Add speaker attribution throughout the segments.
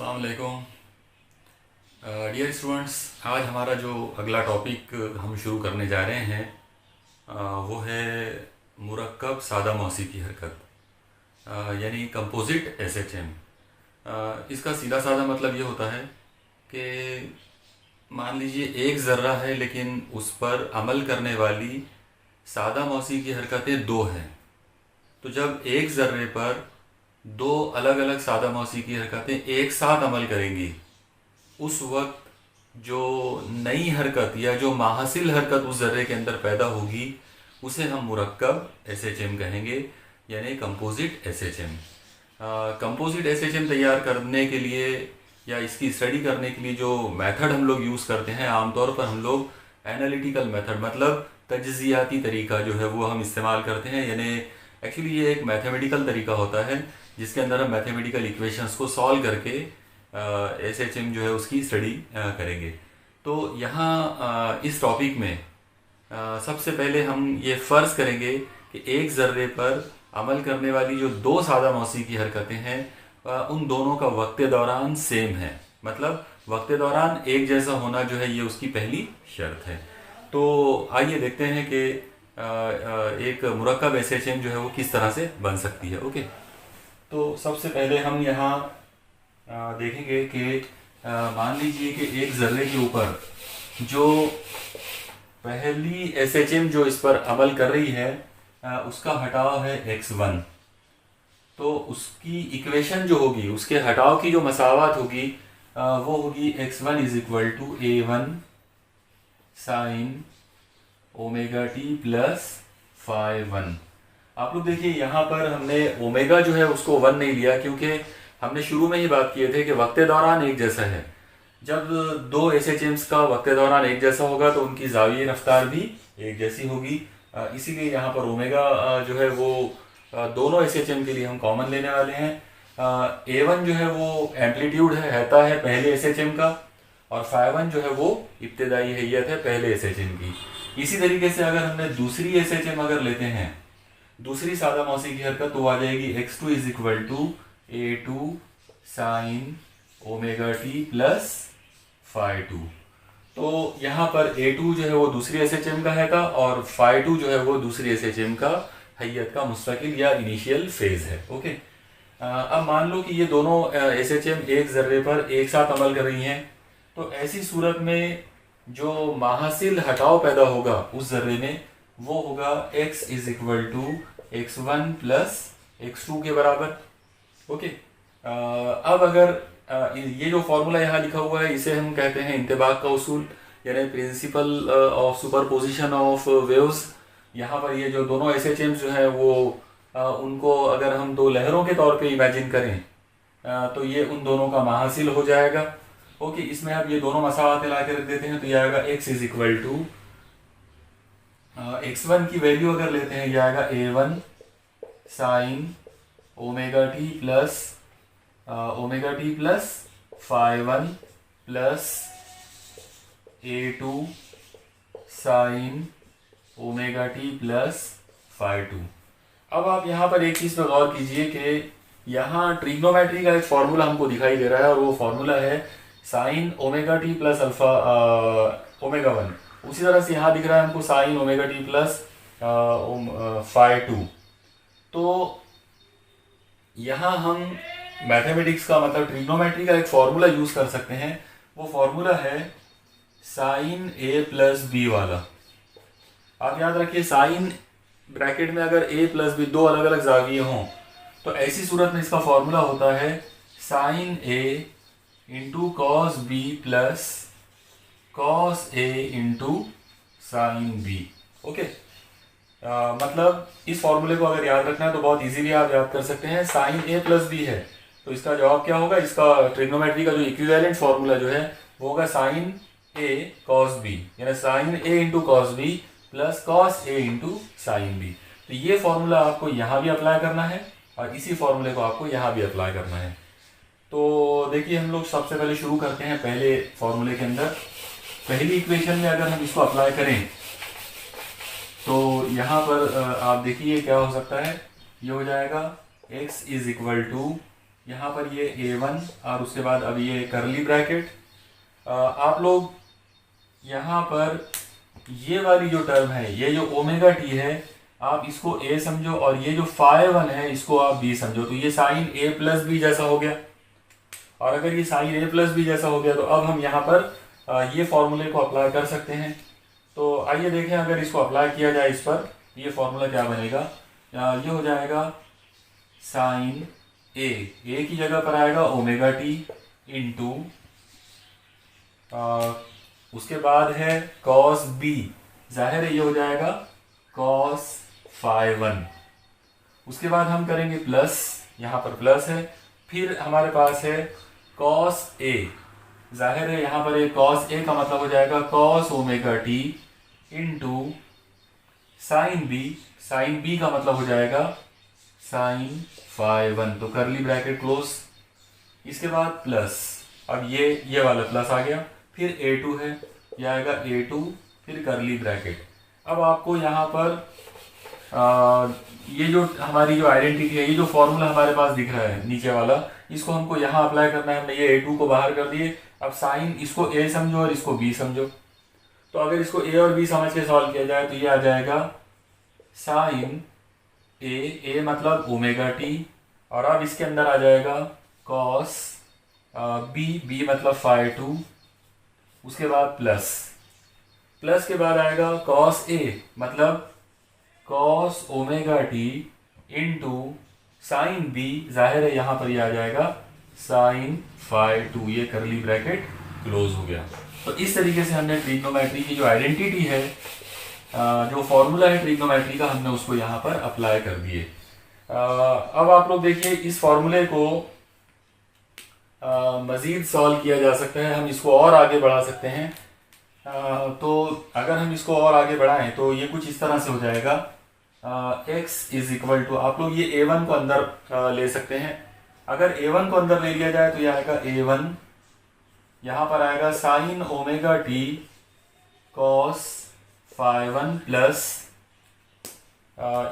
Speaker 1: अस्सलाम वालेकुम dear students. आज हमारा जो अगला टॉपिक हम शुरू करने जा रहे हैं वो है मुरक्कब सादा मौसी की हरकत, यानी कंपोजिट एसएचएम। इसका सीधा साधा मतलब ये होता है कि मान लीजिए एक ज़र्रा है लेकिन उस पर अमल करने वाली सादा मौसी की हरकतें दो हैं। तो जब एक ज़र्रे पर दो अलग अलग सादा मौसी की हरकतें एक साथ अमल करेंगी, उस वक्त जो नई हरकत या जो माहसिल हरकत उस ज़र्रे के अंदर पैदा होगी उसे हम मुरक्कब एसएचएम कहेंगे, यानी कंपोजिट एसएचएम। कंपोजिट एसएचएम तैयार करने के लिए या इसकी स्टडी करने के लिए जो मेथड हम लोग यूज़ करते हैं, आमतौर पर हम लोग एनालिटिकल मेथड मतलब तज्ज़ियाती तरीका जो है वो हम इस्तेमाल करते हैं। यानी एक्चुअली ये एक मैथमेटिकल तरीका होता है जिसके अंदर हम मैथमेटिकल इक्वेशंस को सॉल्व करके एसएचएम जो है उसकी स्टडी करेंगे। तो यहाँ इस टॉपिक में सबसे पहले हम ये फ़र्ज़ करेंगे कि एक ज़र्रे पर अमल करने वाली जो दो सादा मौसी की हरकतें हैं उन दोनों का वक्त दौरान सेम है, मतलब वक्त दौरान एक जैसा होना जो है ये उसकी पहली शर्त है। तो आइए देखते हैं कि एक मुरक्कब एसएचएम जो है वो किस तरह से बन सकती है। ओके, तो सबसे पहले हम यहाँ देखेंगे कि मान लीजिए कि एक ज़र्रे के ऊपर जो पहली एसएचएम जो इस पर अमल कर रही है उसका हटाव है x1। तो उसकी इक्वेशन जो होगी, उसके हटाव की जो मसावत होगी वो होगी x1 is equal to a1 sine omega t plus phi1। आप लोग देखिए यहाँ पर हमने ओमेगा जो है उसको 1 नहीं लिया क्योंकि हमने शुरू में ही बात किए थे कि वक्त दौरान एक जैसा है। जब दो एसएचएम्स का वक्त दौरान एक जैसा होगा तो उनकी ज़ाविये रफ्तार भी एक जैसी होगी, इसीलिए यहाँ पर ओमेगा जो है वो दोनों एसएचएम के लिए हम कॉमन लेने वाले हैं। a1 जो है वो एम्पलीट्यूड रहता है पहले एसएचएम का, और phi1 जो है वो इब्तिदाई हैयत है पहले एसएचएम की। इसी तरीके से अगर हमने दूसरी एसएचएम अगर लेते हैं, दूसरी सादा मौसी की हरकत, तो आ जाएगी x2 is equal to a2 sine omega t plus phi2। तो यहाँ पर a2 जो है वो दूसरी एसएचएम का है था और phi2 जो है वो दूसरी एसएचएम का हैयत का मुस्तकिल या इनिशियल फेज है। ओके, अब मान लो कि ये दोनों एसएचएम एक ज़र्रे पर एक साथ अमल कर रही हैं, तो ऐसी सूरत में जो माहसिल हटाव पैदा होगा उस ज़र्रे में वो होगा x is equal to x1 plus x2 के बराबर। ओके, अब अगर ये जो फॉर्मूला यहाँ लिखा हुआ है इसे हम कहते हैं इंतबाक का उसूल, यानी principle of superposition of waves. यहाँ पर ये जो दोनों एसएचएम्स जो है वो उनको अगर हम दो लहरों के तौर पे इमेजिन करें तो ये उन दोनों का माहासिल हो जाएगा। ओके, इसमें अब ये दोनों मसावत ला के रख देते हैं तो ये आएगा x is equal to x1 की वैल्यू अगर लेते हैं ये आएगा a1 sine omega t plus phi1 plus a2 sine omega t plus phi2। अब आप यहाँ पर एक चीज़ पर गौर कीजिए कि यहाँ ट्रिग्नोमेट्री का एक फॉर्मूला हमको दिखाई दे रहा है और वो फॉर्मूला है sign omega t plus alpha omega 1। उसी तरह से यहाँ दिख रहा है हमको sign omega t plus phi2। तो यहाँ हम मैथमेटिक्स का मतलब ट्रिग्नोमेट्री का एक फॉर्मूला यूज़ कर सकते हैं। वो फॉर्मूला है साइन a प्लस बी वाला। आप याद रखिए साइन ब्रैकेट में अगर a प्लस बी दो अलग अलग जाविये हों तो ऐसी सूरत में इसका फॉर्मूला होता है sine a into cos B plus cos a into sine B. Okay, मतलब इस फॉर्मूले को अगर याद रखना है तो बहुत इजीली आप याद कर सकते हैं। साइन a प्लस बी है तो इसका जवाब क्या होगा, इसका ट्रिग्नोमेट्री का जो इक्विवेलेंट फॉर्मूला जो है वो होगा साइन a कॉस बी, यानी sine a into cos B plus cos a into sine B. तो ये फॉर्मूला आपको यहाँ भी अप्लाई करना है और इसी फॉर्मूले को आपको यहाँ भी अप्लाई करना है। तो देखिए हम लोग सबसे पहले शुरू करते हैं पहले फॉर्मूले के अंदर। पहली इक्वेशन में अगर हम इसको अप्लाई करें तो यहाँ पर आप देखिए क्या हो सकता है, ये हो जाएगा x इज इक्वल टू यहाँ पर ये A1 और उसके बाद अब ये करली ब्रैकेट। आप लोग यहाँ पर ये वाली जो टर्म है, ये जो ओमेगा टी है, आप इसको A समझो और ये जो φ1 है इसको आप B समझो। तो ये साइन A प्लस बी जैसा हो गया। और अगर ये साइन A प्लस बी जैसा हो गया तो अब हम यहाँ पर ये फॉर्मूले को अप्लाई कर सकते हैं। तो आइए देखें, अगर इसको अप्लाई किया जाए इस पर, ये फॉर्मूला क्या बनेगा। ये हो जाएगा साइन ए की जगह पर आएगा ओमेगा टी इंटू, उसके बाद है कॉस बी, जाहिर है ये हो जाएगा कॉस φ1। उसके बाद हम करेंगे प्लस, यहाँ पर प्लस है, फिर हमारे पास है कॉस ए, जाहिर है यहाँ पर एक कॉस ए का मतलब हो जाएगा cos omega t into sine B का मतलब हो जाएगा साइन φ1। तो करली ब्रैकेट क्लोज, इसके बाद प्लस, अब ये वाला प्लस आ गया, फिर A2 है, यह आएगा A2, फिर करली ब्रैकेट। अब आपको यहाँ पर ये जो हमारी जो आइडेंटिटी है, ये जो फॉर्मूला हमारे पास दिख रहा है नीचे वाला, इसको हमको यहाँ अप्लाई करना है। हमने ये A2 को बाहर कर दिए। अब साइन, इसको A समझो और इसको B समझो। तो अगर इसको A और B समझ के सॉल्व किया जाए तो ये आ जाएगा साइन ए मतलब ओमेगा टी, और अब इसके अंदर आ जाएगा कॉस बी मतलब φ2, उसके बाद प्लस के बाद आएगा कॉस ए मतलब cos omega t into sine B, जाहिर है यहाँ पर ये आ जाएगा साइन φ2। ये करली ब्रैकेट क्लोज हो गया। तो इस तरीके से हमने ट्रिग्नोमेट्री की जो आइडेंटिटी है, जो फॉर्मूला है ट्रिग्नोमेट्री का, हमने उसको यहाँ पर अप्लाई कर दिए। अब आप लोग देखिए, इस फॉर्मूले को मज़ीद सॉल्व किया जा सकता है, हम इसको और आगे बढ़ा सकते हैं। तो अगर हम इसको और आगे बढ़ाएं तो ये कुछ इस तरह से हो जाएगा, x इज इक्वल टू, आप लोग ये A1 को अंदर ले सकते हैं। अगर A1 को अंदर ले लिया जाए तो यह आएगा A1, यहाँ पर आएगा sine omega t cos φ1 plus,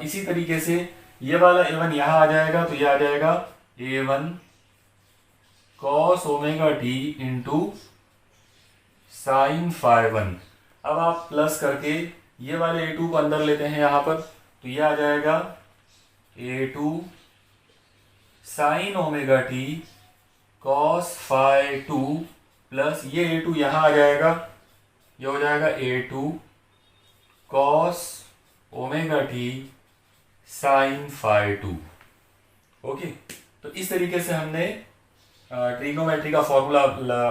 Speaker 1: इसी तरीके से ये वाला A1 यहाँ आ जाएगा, तो यह आ जाएगा A1 cos omega t into sine φ1। अब आप प्लस करके ये वाले A2 को अंदर लेते हैं यहाँ पर, तो ये आ जाएगा A2 sine omega t cos φ2 plus ये A2 यहाँ आ जाएगा, ये हो जाएगा A2 cos omega t sine φ2। Okay, तो इस तरीके से हमने ट्रिग्नोमेट्री का फॉर्मूला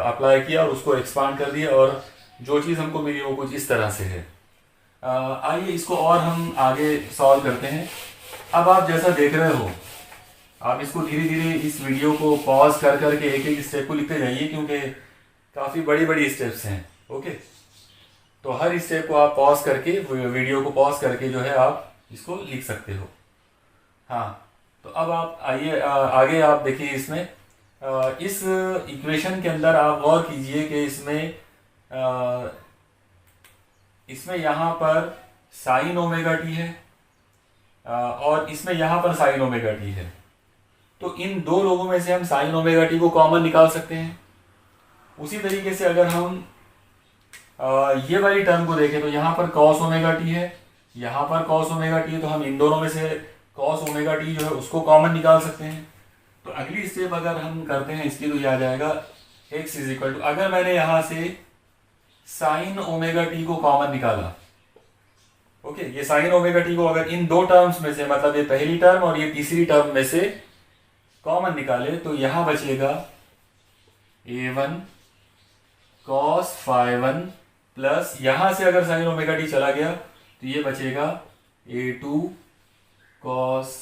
Speaker 1: अप्लाई किया और उसको एक्सपांड कर दिया, और जो चीज़ हमको मिली वो कुछ इस तरह से है। आइए इसको और हम आगे सॉल्व करते हैं। अब आप जैसा देख रहे हो, आप इसको धीरे धीरे इस वीडियो को पॉज कर करके एक एक स्टेप को लिखते जाइए, क्योंकि काफ़ी बड़ी बड़ी स्टेप्स हैं। ओके, तो हर स्टेप को आप पॉज करके, वीडियो को पॉज करके जो है आप इसको लिख सकते हो। हाँ, तो अब आप आइए आगे आप देखिए, इसमें इस इक्वेशन के अंदर आप गौर कीजिए कि इसमें यहाँ पर साइन ओमेगा टी है और इसमें यहाँ पर साइन ओमेगा टी है। तो इन दो लोगों में से हम साइन ओमेगा टी को कॉमन निकाल सकते हैं। उसी तरीके से अगर हम ये वाली टर्म को देखें तो यहाँ पर कॉस ओमेगा टी है, यहाँ पर कॉस ओमेगा टी है, तो हम इन दोनों में से कॉस ओमेगा टी जो है उसको कॉमन निकाल सकते हैं। तो अगली स्टेप अगर हम करते हैं इसकी, तो यह आ जाएगा x इज इक्वल टू, अगर मैंने यहाँ से साइन ओमेगा टी को कॉमन निकाला, ओके, ये साइन ओमेगा टी को अगर इन दो टर्म्स में से, मतलब ये पहली टर्म और ये तीसरी टर्म में से कॉमन निकाले, तो यहाँ बचेगा A1 कॉस φ1 प्लस, यहाँ से अगर साइन ओमेगा टी चला गया तो ये बचेगा A2 कॉस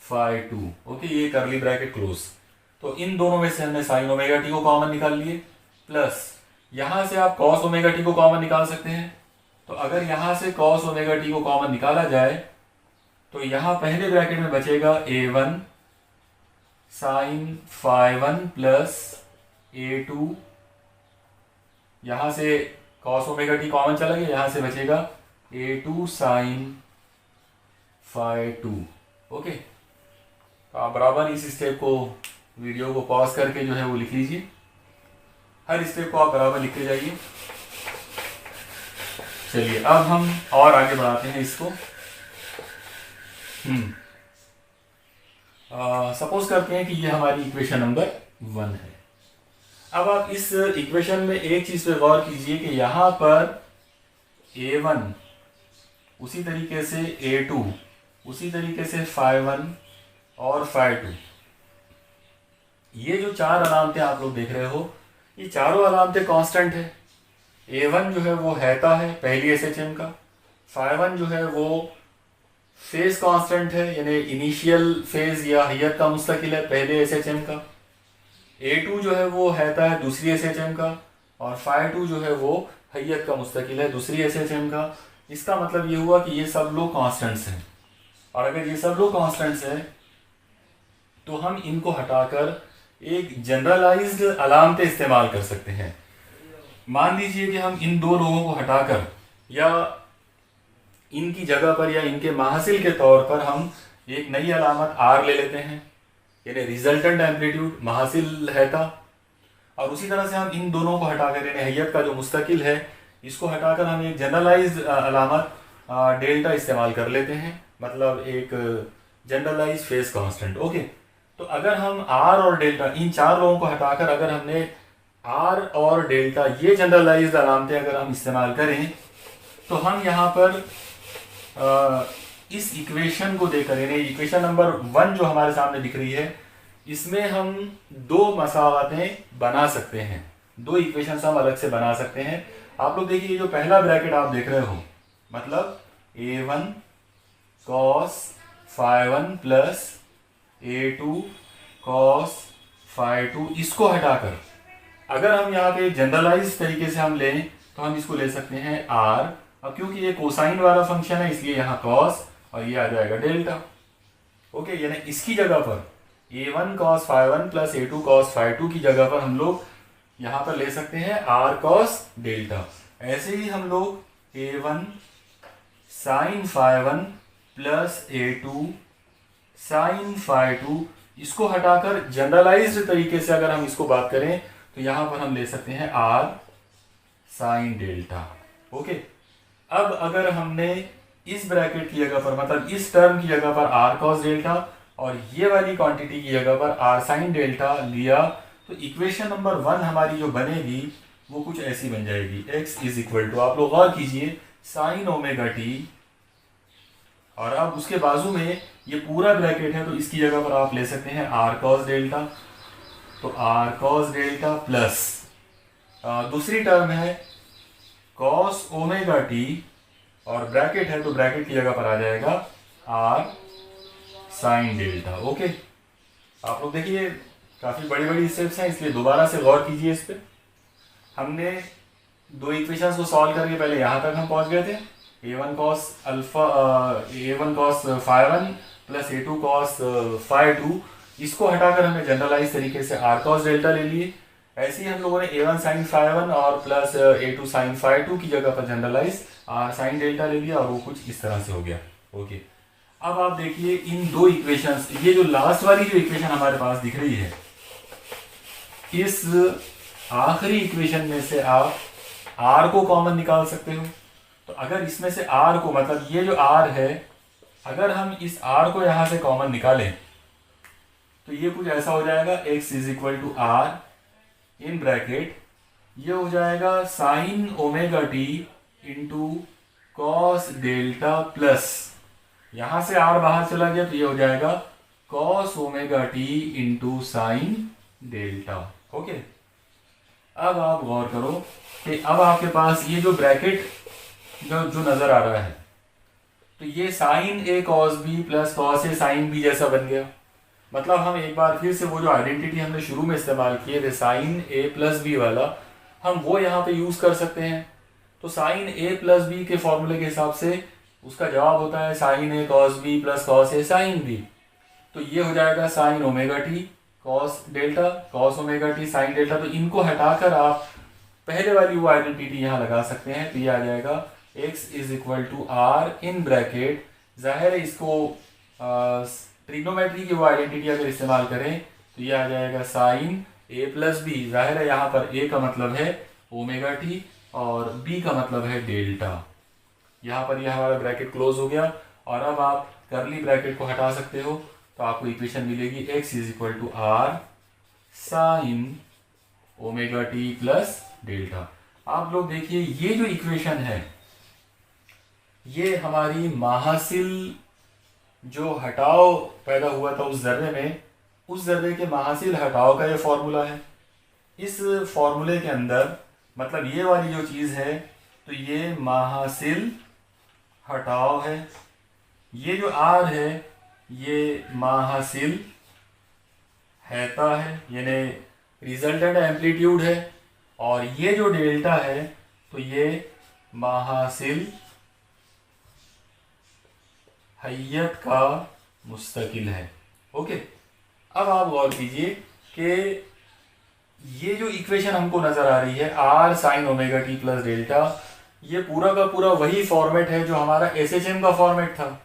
Speaker 1: φ2। ओके, ये करली ब्रैकेट क्लोज। तो इन दोनों में से हमने साइन ओमेगा टी को कॉमन निकाल लिए, प्लस यहाँ से आप कॉस ओमेगा टी को कॉमन निकाल सकते हैं। तो अगर यहाँ से कॉस ओमेगा टी को कॉमन निकाला जाए तो यहाँ पहले ब्रैकेट में बचेगा A1 साइन φ1 प्लस A2, यहाँ से कॉस ओमेगा टी कॉमन चला गया, यहाँ से बचेगा A2 साइन φ2। ओके, तो आप बराबर इस स्टेप को वीडियो को पॉज करके जो है वो लिख लीजिए, हर स्टेप को आप बराबर लिखते जाइए। चलिए अब हम और आगे बढ़ाते हैं इसको। सपोज करते हैं कि ये हमारी इक्वेशन नंबर 1 है। अब आप इस इक्वेशन में एक चीज पे गौर कीजिए कि यहाँ पर a1 उसी तरीके से a2 उसी तरीके से phi1 और phi2, ये जो चार अलामतें आप लोग देख रहे हो, ये चारों अलामतें कांस्टेंट है। a1 जो है वो हैता है पहली SHM का, phi1 जो है वो फेज कांस्टेंट है यानी इनिशियल फेज या हैयत का मुस्तकिल है पहले SHM का, a2 जो है वो हैता है दूसरी SHM का, और phi2 जो है वो हैयत का मुस्तकिल है दूसरी SHM का। इसका मतलब ये हुआ कि ये सब लोग कांस्टेंट्स हैं, और अगर ये सब लोग कांस्टेंट्स हैं तो हम इनको हटाकर एक जनरलाइज्ड अलामतें इस्तेमाल कर सकते हैं। मान लीजिए कि हम इन दो लोगों को हटाकर या इनकी जगह पर या इनके माहसिल के तौर पर हम एक नई अलामत R ले लेते हैं, यानी रिजल्टेंट एम्पलीट्यूड माहसिल हैता, और उसी तरह से हम इन दोनों को हटाकर यानी हैयत का जो मुस्तकिल है इसको हटाकर हम एक जनरलाइज्ड अलामत डेल्टा इस्तेमाल कर लेते हैं, मतलब एक जनरलाइज फेस कांस्टेंट। ओके, तो अगर हम R और डेल्टा इन चार लोगों को हटाकर अगर हमने R और डेल्टा ये जनरलाइज्ड अलामतें अगर हम इस्तेमाल करें तो हम यहाँ पर इस इक्वेशन को देकर यानी इक्वेशन नंबर 1 जो हमारे सामने दिख रही है इसमें हम दो मसावतें बना सकते हैं, दो इक्वेशंस हम अलग से बना सकते हैं। आप लोग देखिए जो पहला ब्रैकेट आप देख रहे हो मतलब a1 cos phi1 plus a2 cos phi2, इसको हटाकर अगर हम यहाँ पे जनरलाइज तरीके से हम लें तो हम इसको ले सकते हैं r। अब क्योंकि ये कोसाइन वाला फंक्शन है इसलिए यहाँ cos और ये आ जाएगा डेल्टा। ओके, यानी इसकी जगह पर a1 cos phi1 plus a2 cos phi2 की जगह पर हम लोग यहाँ पर ले सकते हैं r cos डेल्टा। ऐसे ही हम लोग a1 sin phi1 plus a2 sin phi2, इसको हटाकर जनरलाइज्ड तरीके से अगर हम इसको बात करें तो यहाँ पर हम ले सकते हैं r sin डेल्टा। ओके, अब अगर हमने इस ब्रैकेट की जगह पर मतलब इस टर्म की जगह पर r cos डेल्टा और ये वाली क्वांटिटी की जगह पर r sin डेल्टा लिया तो इक्वेशन नंबर 1 हमारी जो बनेगी वो कुछ ऐसी बन जाएगी, x इज इक्वल टू, आप लोग गौर कीजिए, साइन ओमेगा टी, और अब उसके बाजू में ये पूरा ब्रैकेट है तो इसकी जगह पर आप ले सकते हैं r cos डेल्टा, तो r cos डेल्टा प्लस दूसरी टर्म है cos ओमेगा टी और ब्रैकेट है तो ब्रैकेट की जगह पर आ जाएगा r sin डेल्टा। ओके, आप लोग देखिए काफी बड़ी बड़ी स्टेप्स हैं इसलिए दोबारा से गौर कीजिए इस पे। हमने दो इक्वेशंस को सॉल्व करके पहले यहाँ तक हम पहुंच गए थे, a1 cos phi1 plus a2 cos phi2, इसको हटाकर हमने जनरलाइज तरीके से r cos डेल्टा ले लिए। ऐसे ही हम लोगों ने a1 sin phi1 और प्लस a2 sin phi2 की जगह पर जनरलाइज r sin डेल्टा ले लिया और वो कुछ इस तरह से हो गया। ओके, अब आप देखिए इन दो इक्वेशंस, ये जो लास्ट वाली जो इक्वेशन हमारे पास दिख रही है इस आखिरी इक्वेशन में से आप r को कॉमन निकाल सकते हो। तो अगर इसमें से r को मतलब ये जो r है अगर हम इस r को यहां से कॉमन निकालें तो ये कुछ ऐसा हो जाएगा, x is equal to r in bracket ये हो जाएगा sine omega t into cos delta plus यहां से r बाहर चला गया तो ये हो जाएगा cos omega t into sine delta. Okay, अब आप गौर करो कि अब आपके पास ये जो ब्रैकेट जो नजर आ रहा है तो ये sign A cos B plus cos A sine B जैसा बन गया। मतलब हम एक बार फिर से वो जो आइडेंटिटी हमने शुरू में इस्तेमाल किए थे साइन ए प्लस बी वाला, हम वो यहाँ पे यूज कर सकते हैं। तो साइन ए प्लस बी के फॉर्मूले के हिसाब से उसका जवाब होता है sign A cos B plus cos A sign B. तो ये हो जाएगा sine omega t cos delta cos omega t sine delta. तो इनको हटाकर आप पहले वाली वो आइडेंटिटी यहाँ लगा सकते हैं तो ये आ जाएगा x is equal to R in bracket. जाहिर है इसको ट्रिग्नोमेट्री की वो आइडेंटिटी अगर इस्तेमाल करें तो ये आ जाएगा साइन ए प्लस बी। जाहिर है यहाँ पर ए का मतलब है ओमेगा टी और बी का मतलब है डेल्टा। यहाँ पर यह हमारा ब्रैकेट क्लोज हो गया और अब आप करली ब्रैकेट को हटा सकते हो तो आपको इक्वेशन मिलेगी x is equal to R sine omega t plus delta. आप लोग देखिए ये जो इक्वेशन है ये हमारी महासिल जो हटाव पैदा हुआ था उस जर्रे में, उस जर्रे के महासिल हटाव का ये फॉर्मूला है। इस फॉर्मूले के अंदर मतलब ये वाली जो चीज़ है तो ये महासिल हटाव है, ये जो आर है ये महासिल हैता है यानी रिजल्टेंट एम्पलीट्यूड है, और ये जो डेल्टा है तो ये महासिल हैयत का मुस्तकिल है। ओके, अब आप गौर कीजिए कि ये जो इक्वेशन हमको नजर आ रही है R sine omega t plus delta, ये पूरा का पूरा वही फॉर्मेट है जो हमारा एसएचएम का फॉर्मेट था।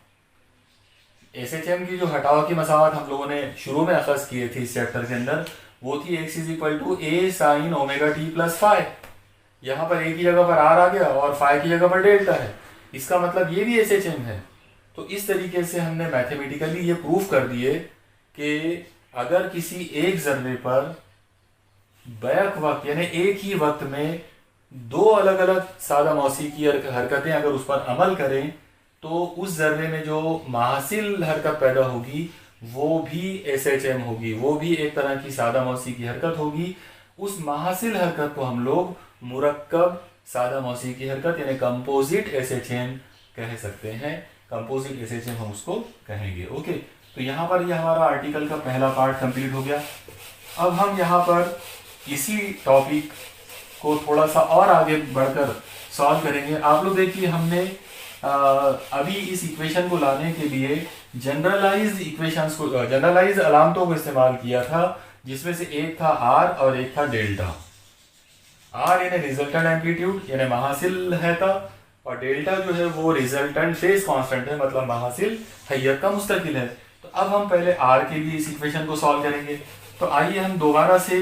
Speaker 1: एसएचएम की जो हटाव की मसावत हम लोगों ने शुरू में अखज़ किए थे इस चैप्टर के अंदर, वो थी x is equal to A sine omega t plus phi. यहाँ पर ए की जगह पर आर आ गया और फाई की जगह पर डेल्टा है, इसका मतलब ये भी एसएचएम है। तो इस तरीके से हमने मैथमेटिकली ये प्रूफ कर दिए कि अगर किसी एक जर्रे पर बैक वक्त यानी एक ही वक्त में दो अलग अलग सादा मौसीकी हरकतें अगर उस पर अमल करें तो उस जर्रे में जो महासिल हरकत पैदा होगी वो भी एसएचएम होगी, वो भी एक तरह की सादा मौसीकी हरकत होगी। उस महासिल हरकत को हम लोग मुरक्कब सादा मौसीकी हरकत यानी कंपोजिट एसएचएम कह सकते हैं, कंपोजिट एसएचएम हम उसको कहेंगे। ओके, तो यहाँ पर यह हमारा आर्टिकल का पहला पार्ट कंप्लीट हो गया। अब हम यहाँ पर इसी टॉपिक को थोड़ा सा और आगे बढ़कर सॉल्व करेंगे। आप लोग देखिए हमने अभी इस इक्वेशन को लाने के लिए जनरलाइज्ड इक्वेशंस को, जनरलाइज्ड अलामतों को इस्तेमाल किया था, जिसमें से एक था आर और एक था डेल्टा। आर यानी रिजल्टेंट एम्पलीट्यूड यानी महासिल हैता, और डेल्टा जो है वो रिजल्टेंट फेज कांस्टेंट है मतलब महासिल हैयत का मुस्तकिल है। तो अब हम पहले आर के लिए इस इक्वेशन को सॉल्व करेंगे। तो आइए हम दोबारा से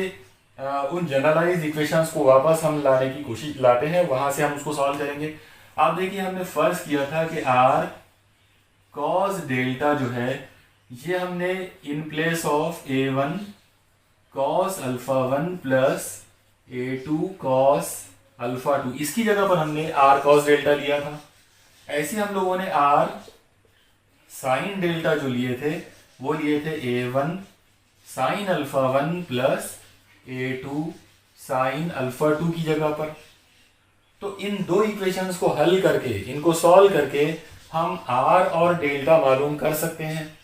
Speaker 1: उन जनरलाइज्ड इक्वेशंस को वापस हम लाने की कोशिश लाते हैं, वहां से हम उसको सॉल्व करेंगे। आप देखिए हमने फर्ज किया था कि आर कॉस डेल्टा जो है ये हमने in place of a1 cos alpha 1 plus a2 cos alpha 2 इसकी जगह पर हमने आर कॉस डेल्टा लिया था। ऐसे हम लोगों ने आर साइन डेल्टा जो लिए थे वो लिए थे a1 sine alpha 1 plus a2 sine alpha 2 की जगह पर। तो इन दो इक्वेशंस को हल करके, इनको सॉल्व करके हम आर और डेल्टा मालूम कर सकते हैं।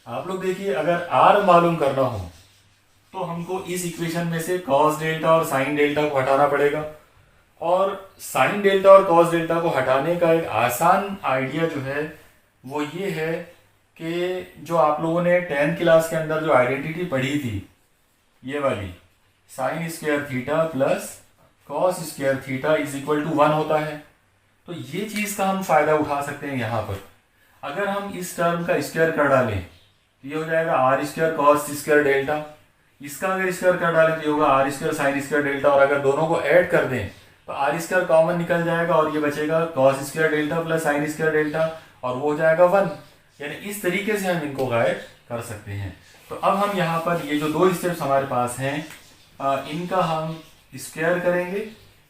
Speaker 1: आप लोग देखिए अगर आर मालूम करना हो तो हमको इस इक्वेशन में से कॉस डेल्टा और साइन डेल्टा को हटाना पड़ेगा, और साइन डेल्टा और कॉस डेल्टा को हटाने का एक आसान आइडिया जो है वो ये है कि जो आप लोगों ने 10th क्लास के अंदर जो आइडेंटिटी पढ़ी थी ये वाली, sine square theta plus cos square theta is equal to 1 होता है। तो ये चीज़ का हम फायदा उठा सकते हैं यहाँ पर। अगर हम इस टर्म का स्क्वायर कर डालें तो ये हो जाएगा R square cos square delta, इसका अगर स्क्वायर कर डालें तो ये होगा R square sine square delta, और अगर दोनों को ऐड कर दें तो आर स्क्वायर कॉमन निकल जाएगा और ये बचेगा cos square delta plus sine square delta, और वो हो जाएगा 1। यानी इस तरीके से हम इनको गायब कर सकते हैं। तो अब हम यहाँ पर ये जो दो स्टेप्स हमारे पास हैं इनका हम स्क्वायर करेंगे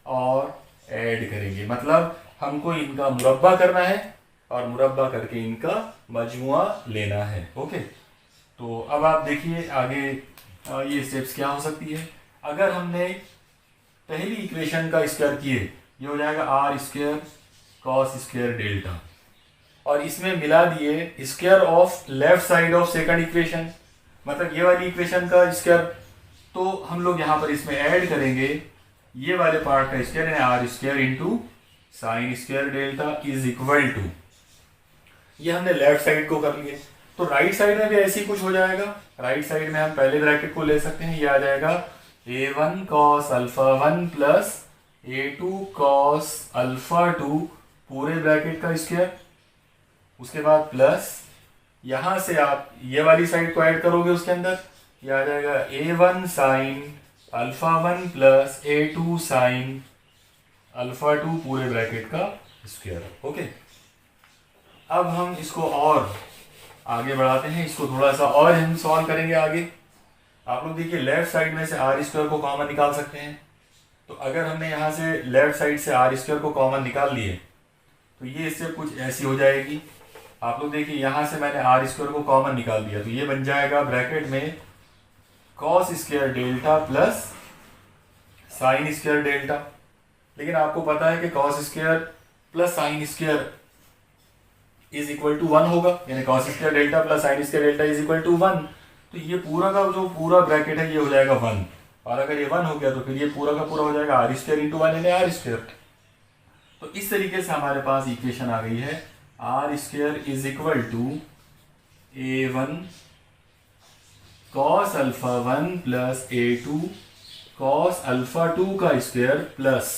Speaker 1: और ऐड करेंगे, मतलब हमको इनका मुरब्बा करना है और मुरब्बा करके इनका मजमुआ लेना है। ओके, तो अब आप देखिए आगे ये स्टेप्स क्या हो सकती है। अगर हमने पहली इक्वेशन का स्क्वायर किए ये हो जाएगा R square cos square delta, और इसमें मिला दिए square of left side of second equation, मतलब ये वाली इक्वेशन का स्क्वायर। तो हम लोग यहाँ पर इसमें ऐड करेंगे ये वाले पार्ट का स्क्वायर यानी R square into sine square delta is equal to, ये हमने लेफ्ट साइड को कर लिए। तो राइट साइड में भी ऐसे ही कुछ हो जाएगा। राइट साइड में हम पहले ब्रैकेट को ले सकते हैं, ये आ जाएगा a1 cos alpha 1 plus a2 cos alpha 2 पूरे ब्रैकेट का स्क्वायर, उसके बाद प्लस यहाँ से आप ये वाली साइड को ऐड करोगे उसके अंदर ये आ जाएगा A1 sine alpha 1 plus A2 sine alpha 2 पूरे ब्रैकेट का स्क्वायर। ओके, अब हम इसको और आगे बढ़ाते हैं, इसको थोड़ा सा और हम सॉल्व करेंगे आगे। आप लोग देखिए लेफ्ट साइड में से आर स्क्वायर को कॉमन निकाल सकते हैं। तो अगर हमने यहाँ से लेफ्ट साइड से आर स्क्वायर को कॉमन निकाल लिए तो ये इससे कुछ ऐसी हो जाएगी। आप लोग देखिए यहाँ से मैंने आर स्क्वायर को कॉमन निकाल दिया तो ये बन जाएगा ब्रैकेट में cos square delta plus sine square delta. लेकिन आपको पता है कि cos square plus sine square is equal to 1 होगा, यानी cos square delta plus sine square delta is equal to 1। तो ये पूरा का जो पूरा ब्रैकेट है ये हो जाएगा 1, और अगर ये 1 हो गया तो फिर ये पूरा का पूरा हो जाएगा आर स्क्वायर इंटू 1 यानी आर स्क्वायर। तो इस तरीके से हमारे पास इक्वेशन आ गई है R square is equal to A1 cos alpha 1 plus A2 cos alpha 2 का स्क्वायर प्लस,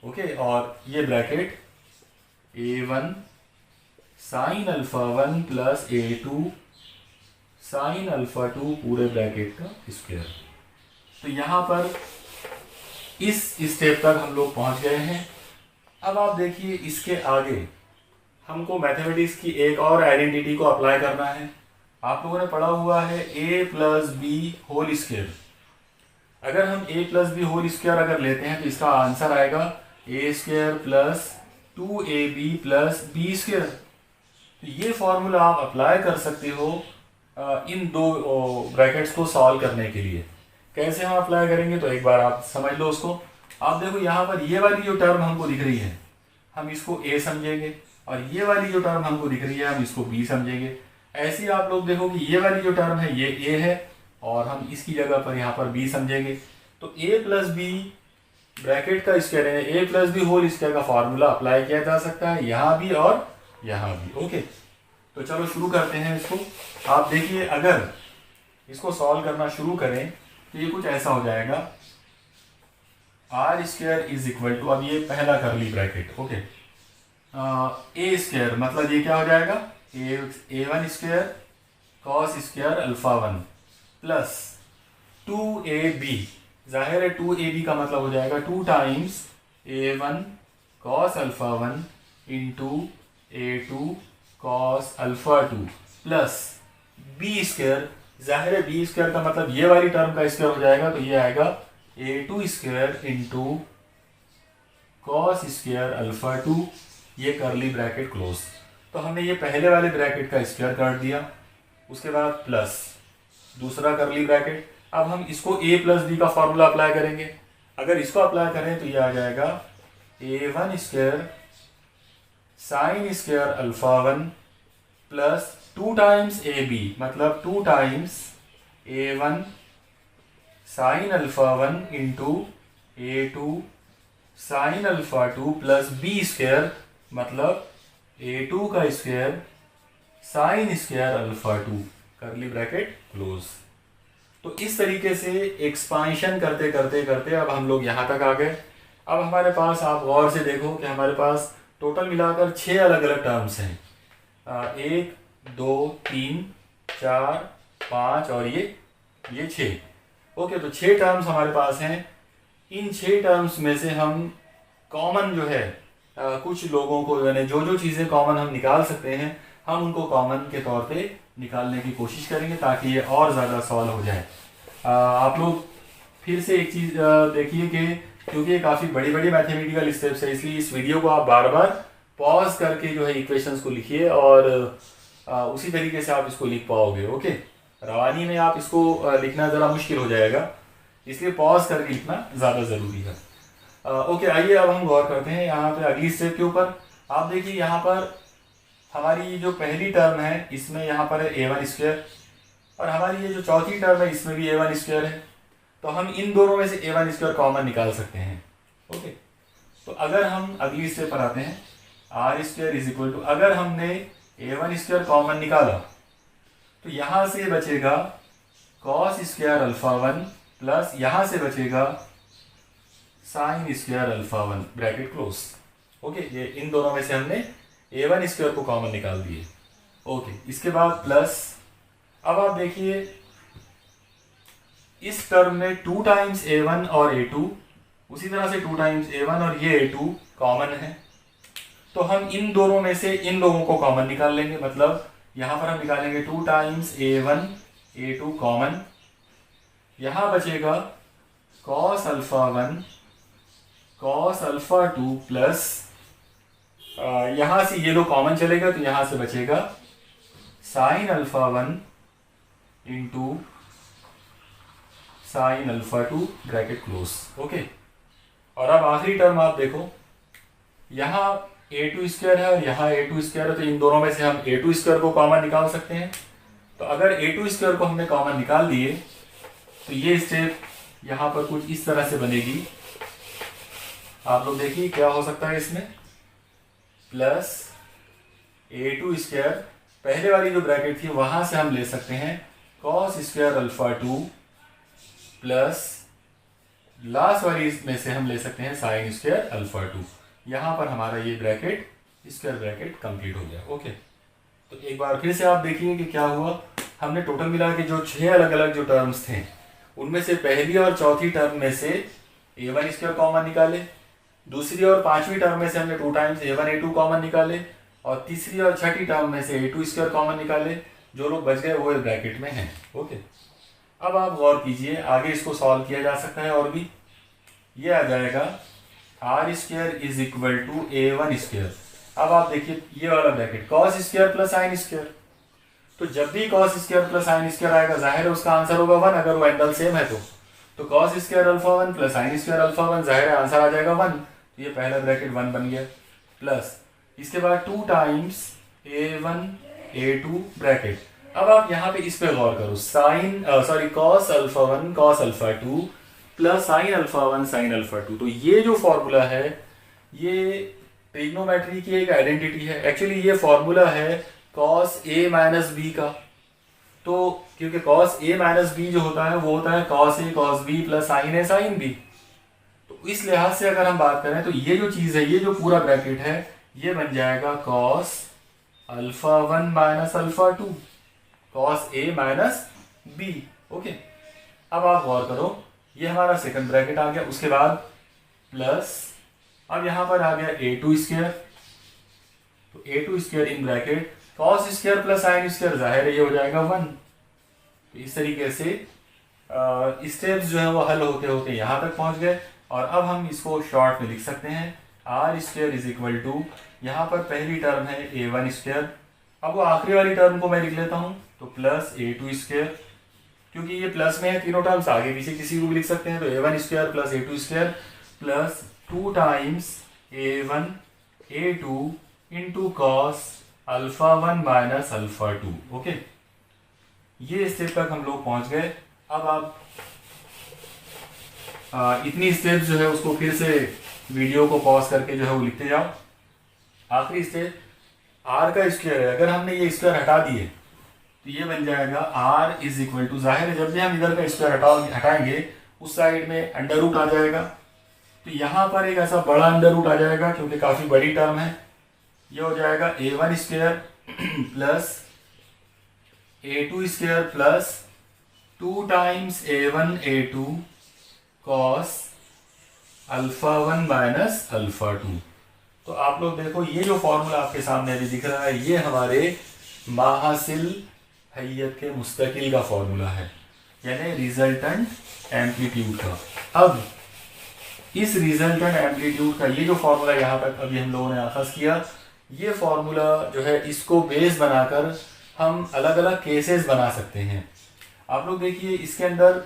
Speaker 1: ओके, और ये bracket A1 sine alpha 1 plus A2 sine alpha 2 पूरे ब्रैकेट का स्क्वायर। तो यहाँ पर इस स्टेप तक हम लोग पहुँच गए हैं। अब आप देखिए इसके आगे हमको मैथमेटिक्स की एक और आइडेंटिटी को अप्लाई करना है। आप लोगों ने पढ़ा हुआ है a plus B whole square. अगर हम a plus B whole square अगर लेते हैं तो इसका आंसर आएगा a square plus 2ab plus B square. तो ये फॉर्मूला आप अप्लाई कर सकते हो इन दो ब्रैकेट्स को सॉल्व करने के लिए। कैसे हम अप्लाई करेंगे तो एक बार आप समझ लो उसको। आप देखो यहाँ पर ये वाली जो टर्म हमको दिख रही है हम इसको a समझेंगे, और ये वाली जो टर्म हमको दिख रही है हम इसको b समझेंगे। ऐसे ही आप लोग देखो कि ये वाली जो टर्म है ये a है और हम इसकी जगह पर यहाँ पर b समझेंगे। तो a प्लस बी ब्रैकेट का स्क्वायर है, a plus B whole square का फॉर्मूला अप्लाई किया जा सकता है यहाँ भी और यहाँ भी। ओके, तो चलो शुरू करते हैं इसको। आप देखिए अगर इसको सॉल्व करना शुरू करें तो ये कुछ ऐसा हो जाएगा R square is equal to, अब ये पहला करली ब्रैकेट, ओके, ए स्क्वायर मतलब ये क्या हो जाएगा A1 square cos square alpha 1 plus 2ab, जाहिर है 2ab का मतलब हो जाएगा 2 times A1 cos alpha 1 into A2 cos alpha 2 plus B square, जाहिर है बी स्क्वायर का मतलब ये वाली टर्म का स्क्वायर हो जाएगा तो ये आएगा A2 square into cos square alpha 2, ये करली ब्रैकेट क्लोज। तो हमने ये पहले वाले ब्रैकेट का स्क्वायर कर दिया, उसके बाद प्लस दूसरा करली ब्रैकेट। अब हम इसको a प्लस बी का फॉर्मूला अप्लाई करेंगे। अगर इसको अप्लाई करें तो ये आ जाएगा A1 square sine square alpha 1 plus 2 times AB मतलब 2 times A1 sine alpha 1 into A2 sine alpha 2 plus B square मतलब A2 का स्क्वायर साइन स्क्वायर अल्फा 2, करली ब्रैकेट क्लोज। तो इस तरीके से एक्सपांशन करते करते करते अब हम लोग यहाँ तक आ गए। अब हमारे पास आप गौर से देखो कि हमारे पास टोटल मिलाकर 6 अलग अलग टर्म्स हैं, 1 2 3 4 5 और ये 6। ओके, तो 6 टर्म्स हमारे पास हैं। इन 6 टर्म्स में से हम कॉमन जो है कुछ लोगों को यानी जो चीज़ें कॉमन हम निकाल सकते हैं हम उनको कॉमन के तौर पे निकालने की कोशिश करेंगे ताकि ये और ज़्यादा सॉल्व हो जाए। आप लोग फिर से एक चीज़ देखिए कि क्योंकि ये काफ़ी बड़ी बड़ी मैथमेटिकल स्टेप्स है इसलिए इस वीडियो को आप बार बार पॉज करके जो है इक्वेशंस को लिखिए और उसी तरीके से आप इसको लिख पाओगे। ओके, रवानी में आप इसको लिखना ज़रा मुश्किल हो जाएगा, इसलिए पॉज करके लिखना ज़्यादा ज़रूरी है। ओके, आइए अब हम गौर करते हैं यहाँ पे अगली स्टेप के ऊपर। आप देखिए यहाँ पर हमारी जो पहली टर्म है इसमें यहाँ पर है A1 स्क्वायर और हमारी ये जो चौथी टर्म है इसमें भी A1 स्क्वायर है। तो हम इन दोनों में से A1 स्क्वायर कॉमन निकाल सकते हैं। ओके, तो अगर हम अगली स्टेप पर आते हैं R square is equal to, अगर हमने A1 स्क्वायर कॉमन निकाला तो यहाँ से बचेगा कॉस स्क्वायर अल्फा 1 प्लस यहाँ से बचेगा sign square alpha 1, bracket close. Okay, ये इन दोनों में से हमने A1 स्क्वायर को कॉमन निकाल दिए। ओके, इसके बाद प्लस, अब आप देखिए इस टर्म में 2 टाइम्स a1 और a2, उसी तरह से 2 टाइम्स a1 और ये a2 कॉमन है, तो हम इन दोनों में से इन लोगों को कॉमन निकाल लेंगे। मतलब यहाँ पर हम निकालेंगे 2 टाइम्स a1 a2 कॉमन, यहाँ बचेगा cos alpha 1 cos alpha 2 plus यहाँ से ये लोग कॉमन चलेगा तो यहाँ से बचेगा sign alpha 1 into sine alpha 2 bracket close. Okay, और अब आखिरी टर्म आप देखो, यहाँ a2 स्क्वायर है और यहाँ a2 स्क्वायर है, तो इन दोनों में से हम a2 स्क्वायर को कॉमन निकाल सकते हैं। तो अगर a2 स्क्वायर को हमने कॉमन निकाल दिए तो ये स्टेप यहाँ पर कुछ इस तरह से बनेगी। आप लोग देखिए क्या हो सकता है इसमें, प्लस a2 स्क्वायर, पहले वाली जो ब्रैकेट थी वहां से हम ले सकते हैं cos square alpha 2 plus last वाली में से हम ले सकते हैं साइन स्क्वायर अल्फा 2। यहाँ पर हमारा ये ब्रैकेट स्क्वायर ब्रैकेट कंप्लीट हो गया। ओके, तो एक बार फिर से आप देखिए कि क्या हुआ। हमने टोटल मिला के जो 6 अलग अलग जो टर्म्स थे उनमें से पहली और चौथी टर्म में से a1 स्क्वायर कॉमन निकाले, दूसरी और पांचवी टर्म में से हमने 2 टाइम्स a1 a2 कॉमन निकाले, और तीसरी और छठी टर्म में से a2 स्क्वायर कॉमन निकाले। जो लोग बच गए वो इस ब्रैकेट में हैं। ओके, अब आप गौर कीजिए, आगे इसको सॉल्व किया जा सकता है और भी। ये आ जाएगा R square is equal to a1 square. अब आप देखिए ये वाला bracket cos square plus sine square, तो जब भी cos square plus sine square आएगा जाहिर है उसका आंसर होगा 1, अगर वो एंगल सेम है तो cos square alpha 1 plus sine square alpha 1, जाहिर है आंसर आ जाएगा 1। तो ये पहला ब्रैकेट 1 बन गया, प्लस इसके बाद 2 टाइम्स a1 a2 ब्रैकेट। अब आप यहाँ पे इस पे गौर करो, cos alpha 1 cos alpha 2 plus sign alpha 1 sign alpha 2। तो ये जो फॉर्मूला है ये ट्रिग्नोमेट्री की एक आइडेंटिटी है। एक्चुअली ये फॉर्मूला है cos a माइनस बी का, तो क्योंकि cos a माइनस बी जो होता है वो होता है cos a cos b plus sine a sine b। तो इस लिहाज से अगर हम बात करें तो ये जो चीज़ है, ये जो पूरा ब्रैकेट है, ये बन जाएगा cos alpha 1 minus alpha 2 cos a minus b। Okay, अब आप गौर करो, ये हमारा सेकंड ब्रैकेट आ गया। उसके बाद प्लस अब यहाँ पर आ गया a2 स्क्वायर, तो a2 square in bracket cos square plus sine square, जाहिर है ये हो जाएगा 1। तो इस तरीके से स्टेप्स जो है वो हल होते होते यहाँ तक पहुँच गए। और अब हम इसको शॉर्ट में लिख सकते हैं, R square is equal to, यहाँ पर पहली टर्म है a1 स्क्वायर, अब वो आखिरी वाली टर्म को मैं लिख लेता हूँ, तो प्लस a2 स्क्वायर, क्योंकि ये प्लस में है तीनों टर्म्स, आगे पीछे किसी को भी लिख सकते हैं, तो a1 square plus a2 square plus 2 times a1 a2 into cos alpha 1 minus alpha 2। Okay, ये स्टेप तक हम लोग पहुंच गए। अब आप इतनी स्टेप्स जो है उसको फिर से वीडियो को पॉज करके जो है वो लिखते जाओ। आखिरी स्टेप आर का स्क्वायर है, अगर हमने ये स्क्वायर हटा दिए तो ये बन जाएगा आर इज इक्वल टू, जाहिर है जब भी हम इधर का स्क्वायर हटाएंगे उस साइड में अंडर रूट आ जाएगा, तो यहाँ पर एक ऐसा बड़ा अंडर रूट आ जाएगा क्योंकि काफ़ी बड़ी टर्म है। ये हो जाएगा a1 square plus a2 square plus 2 times a1 a2 cos alpha 1 minus alpha 2। तो आप लोग देखो ये जो फॉर्मूला आपके सामने अभी दिख रहा है ये हमारे माहासिल हैयत के मुस्तकिल का फॉर्मूला है, यानी रिजल्टेंट एम्पलीट्यूड का। अब इस रिजल्टेंट एम्पलीट्यूड का ये जो फॉर्मूला यहाँ तक अभी हम लोगों ने अखज़ किया, ये फॉर्मूला जो है इसको बेस बनाकर हम अलग अलग केसेस बना सकते हैं। आप लोग देखिए इसके अंदर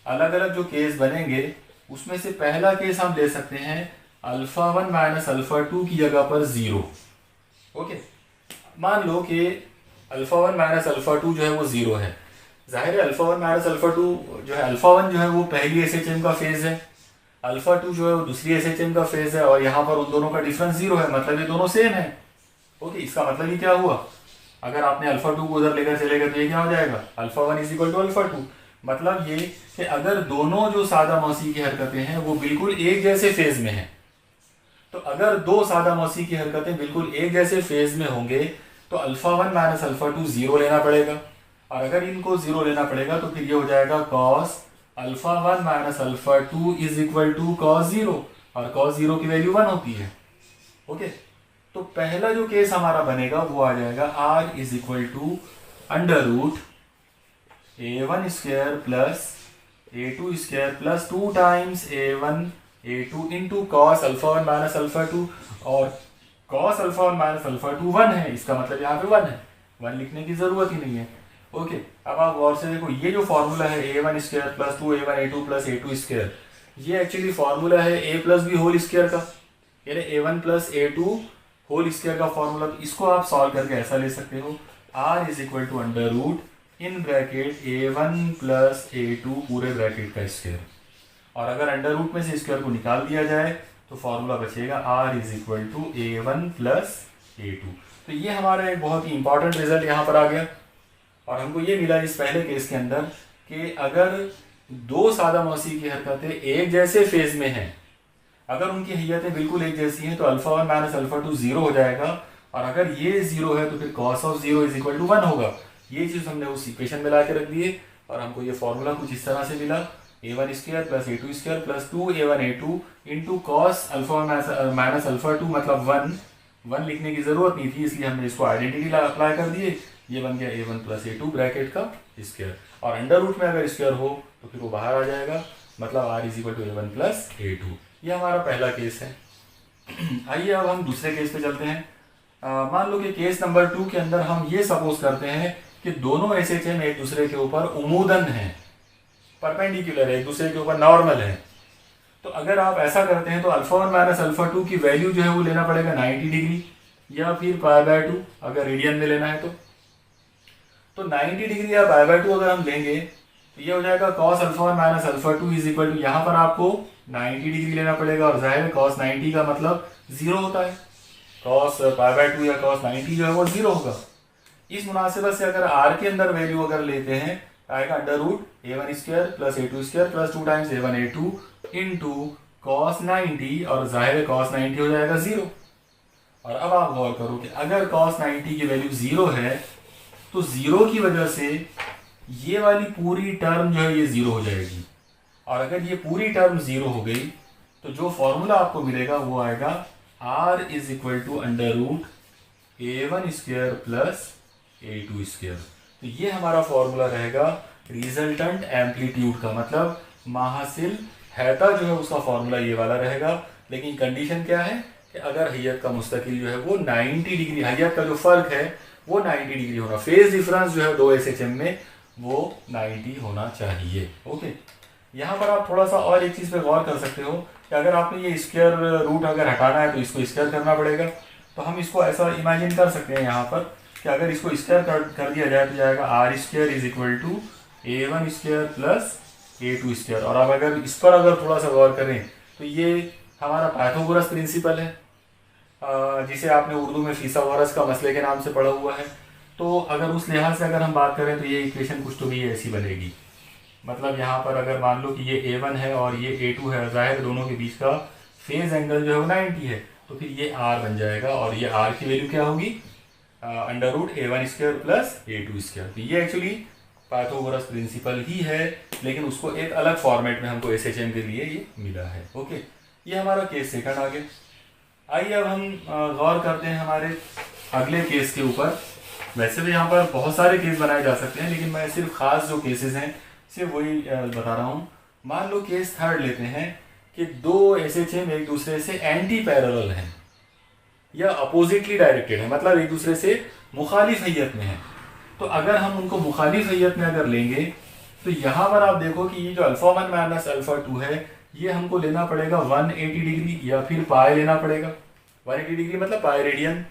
Speaker 1: अलग अलग जो केस बनेंगे उसमें से पहला केस हम ले सकते हैं अल्फा 1 माइनस अल्फा 2 की जगह पर 0। ओके, मान लो कि अल्फा 1 माइनस अल्फा 2 जो है वो 0 है। जाहिर है अल्फा 1 माइनस अल्फा 2 जो है, अल्फा 1 जो है वो पहली एसएचएम का फेज है, अल्फा 2 जो है वो दूसरी एसएचएम का फेज है, और यहाँ पर उन दोनों का डिफरेंस 0 है, मतलब ये दोनों सेम है। ओके, इसका मतलब ये क्या हुआ, अगर आपने अल्फा 2 को उधर लेकर चले गए तो ये क्या हो जाएगा, alpha 1 is equal to alpha 2। मतलब ये कि अगर दोनों जो सादा मौसी की हरकतें हैं वो बिल्कुल एक जैसे फेज में हैं, तो अगर दो सादा मौसी की हरकतें बिल्कुल एक जैसे फेज में होंगे तो अल्फा 1 माइनस अल्फा 2 0 लेना पड़ेगा, और अगर इनको 0 लेना पड़ेगा तो फिर ये हो जाएगा cos alpha 1 minus alpha 2 is equal to cos 0, और कॉस 0 की वैल्यू 1 होती है। ओके, तो पहला जो केस हमारा बनेगा वो आ जाएगा R is equal to under root a1 square plus a2 square plus 2 times a1 a2 into cos alpha 1 minus alpha 2, और कॉस अल्फा 1 माइनस अल्फा 2 1 है, इसका मतलब यहाँ पे 1 है, 1 लिखने की जरूरत ही नहीं है। ओके, अब आप गौर से देखो, ये जो फॉर्मूला है a1 square plus 2 a1 a2 plus a2 square, ये एक्चुअली फॉर्मूला है a plus B whole square का, यानी a1 plus a2 whole square का फॉर्मूला। तो इसको आप सॉल्व करके ऐसा ले सकते हो, r is equal to under root in bracket a1 plus a2 पूरे ब्रैकेट का स्क्वायर, और अगर अंडर रूट में से स्क्वायर को निकाल दिया जाए तो फॉर्मूला बचेगा r is equal to a1 plus a2। तो ये हमारा एक बहुत ही इंपॉर्टेंट रिजल्ट यहाँ पर आ गया, और हमको ये मिला इस पहले केस के अंदर कि अगर दो सादा मौसी की हरकतें एक जैसे फेज में हैं, अगर उनकी हैयतें बिल्कुल एक जैसी हैं, तो अल्फा 1 माइनस अल्फा 2 जीरो हो जाएगा, और अगर ये जीरो है तो फिर cos of zero is equal to 1 होगा। ये चीज़ हमने उस इक्वेशन में ला के रख दिए, और हमको ये फॉर्मूला कुछ इस तरह से मिला, a1 square plus a2 square plus 2a1 a2 into cos alpha 1 minus alpha 2 मतलब 1 लिखने की जरूरत नहीं थी, इसलिए हमने इसको आइडेंटिटी अप्लाई कर दिए, ये बन गया a1 प्लस a2 ब्रैकेट का स्क्वायर, और अंडर रूट में अगर स्क्वायर हो तो फिर वो बाहर आ जाएगा, मतलब r is equal to a1 plus a2। ये हमारा पहला केस है। आइए अब हम दूसरे केस पे चलते हैं। मान लो कि केस नंबर 2 के अंदर हम ये सपोज करते हैं कि दोनों SHM एक दूसरे के ऊपर उमूदन है, परपेंडिकुलर है, एक दूसरे के ऊपर नॉर्मल है। तो अगर आप ऐसा करते हैं तो अल्फा 1 माइनस अल्फा 2 की वैल्यू जो है वो लेना पड़ेगा 90 डिग्री, या फिर π/2 अगर रेडियन में लेना है तो 90 डिग्री या π/2 अगर हम लेंगे तो ये हो जाएगा cos alpha 1 minus alpha 2 is equal to, यहाँ पर आपको 90 डिग्री लेना पड़ेगा, और जाहिर है cos 90 का मतलब जीरो होता है, cos π/2 या cos 90 जो है वो जीरो होगा। इस मुनासिबत से अगर r के अंदर वैल्यू अगर लेते हैं आएगा under root a1 square plus a2 square plus 2 times a1 a2 into cos 90, और जाहिर है cos 90 हो जाएगा जीरो। और अब आप गौर करो कि अगर cos 90 की वैल्यू जीरो है तो जीरो की वजह से ये वाली पूरी टर्म जो है ये जीरो हो जाएगी, और अगर ये पूरी टर्म जीरो हो गई तो जो फॉर्मूला आपको मिलेगा वो आएगा r is equal to under root a1 square plus a2 square. तो ये हमारा फॉर्मूला रहेगा रिजल्टेंट एम्पलीट्यूड का, मतलब माहासिल हैता जो है उसका फॉर्मूला ये वाला रहेगा। लेकिन कंडीशन क्या है कि अगर हैयत का मुस्तकिल जो है वो 90 डिग्री, हैयत का जो फर्क है वो 90 डिग्री होना, फेज डिफरेंस जो है दो SHM में वो 90 होना चाहिए। ओके, यहाँ पर आप थोड़ा सा और एक चीज़ पे गौर कर सकते हो कि अगर आपने ये स्क्वायर रूट अगर हटाना है तो इसको स्क्वायर करना पड़ेगा। तो हम इसको ऐसा इमेजिन कर सकते हैं यहाँ पर कि अगर इसको स्क्वायर कर दिया जाए तो जाएगा r square is equal to a1 square plus a2 square. और अब अगर इस पर अगर थोड़ा सा गौर करें तो ये हमारा पाइथागोरस प्रिंसिपल है, जिसे आपने उर्दू में फिसागोरस का मसले के नाम से पढ़ा हुआ है। तो अगर उस लिहाज से अगर हम बात करें तो ये इक्वेशन कुछ तो भी ऐसी बनेगी, मतलब यहाँ पर अगर मान लो कि ये a1 है और ये a2 है, जाहिर दोनों के बीच का फेज एंगल जो है वो 90 है, तो फिर ये r बन जाएगा, और ये r की वैल्यू क्या होगी under root a1 square plus a2 square. तो ये एक्चुअली पाइथागोरस प्रिंसिपल ही है, लेकिन उसको एक अलग फॉर्मेट में हमको SHM के लिए ये मिला है। ओके, ये हमारा केस सेकंड आ गया। आइए अब हम गौर करते हैं हमारे अगले केस के ऊपर। वैसे भी यहाँ पर बहुत सारे केस बनाए जा सकते हैं, लेकिन मैं सिर्फ खास जो केसेस हैं सिर्फ वही बता रहा हूँ। मान लो केस थर्ड लेते हैं कि दो SHM एक दूसरे से एंटी पैरेलल हैं या अपोजिटली डायरेक्टेड है, मतलब एक दूसरे से मुखालिफ हैयत में है। तो अगर हम उनको मुखालिफ हैयत में अगर लेंगे तो यहाँ पर आप देखो कि ये जो अल्फा 1 माइनस अल्फा 2 है ये हमको लेना पड़ेगा 180 डिग्री या फिर पाई लेना पड़ेगा। 180 डिग्री मतलब पाई रेडियन।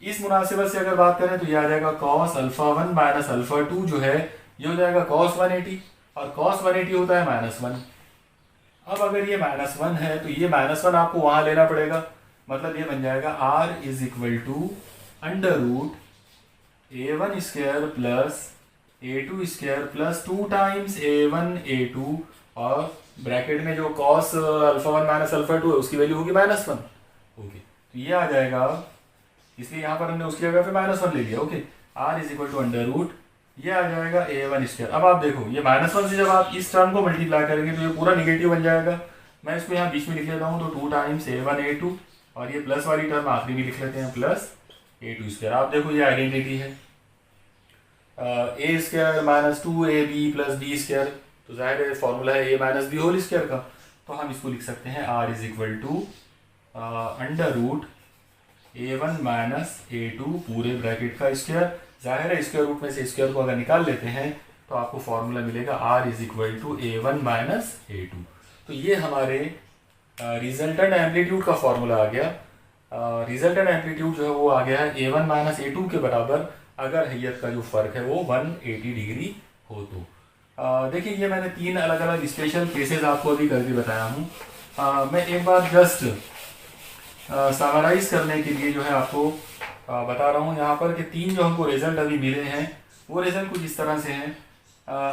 Speaker 1: इस मुनासिबत से अगर बात करें तो ये आ जाएगा cos अल्फा 1 माइनस अल्फा 2 जो है ये हो जाएगा cos 180, और cos 180 होता है -1। अब अगर ये -1 है तो ये -1 आपको वहां लेना पड़ेगा, मतलब ये बन जाएगा r is equal to under root a1 square plus a2 square plus 2 times a1 a2, और ब्रैकेट में जो cos अल्फा 1 माइनस अल्फा 2 है उसकी वैल्यू होगी -1। ओके, तो ये आ जाएगा, इसलिए यहाँ पर हमने उसकी जगह पे -1 ले लिया। Okay, r is equal to under root
Speaker 2: ये आ जाएगा a1 स्क्वायर। अब आप देखो ये -1 से जब आप इस टर्म को मल्टीप्लाई करेंगे तो ये पूरा निगेटिव बन जाएगा। मैं इसको यहाँ बीच में लिख लेता हूँ, तो 2 टाइम्स a1 a2, और ये प्लस वाली टर्म आखिरी में लिख लेते हैं प्लस a2 स्क्वायर। आप देखो ये आइडेंटिटी है, a square -2ab plus b square, तो जाहिर है फॉर्मूला है a minus B whole square का, तो हम इसको लिख सकते हैं r is equal to under root a1 minus a2 पूरे ब्रैकेट का स्क्वायर। जाहिर है स्क्वायर रूट में से स्क्वायर को अगर निकाल लेते हैं तो आपको फॉर्मूला मिलेगा r is equal to a1 minus a2। तो ये हमारे रिजल्टेंट एम्पलीट्यूड का फॉर्मूला आ गया। रिजल्टेंट एम्पलीट्यूड जो है वो आ गया है a1 माइनस a2 के बराबर अगर हैयत का जो फ़र्क है वो 180 डिग्री हो तो। देखिए ये मैंने 3 अलग अलग स्पेशल केसेस आपको अभी करके बताया हूँ। मैं एक बार जस्ट समराइज करने के लिए जो है आपको बता रहा हूँ यहाँ पर कि 3 जो हमको रिजल्ट अभी मिले हैं वो रिजल्ट कुछ इस तरह से हैं।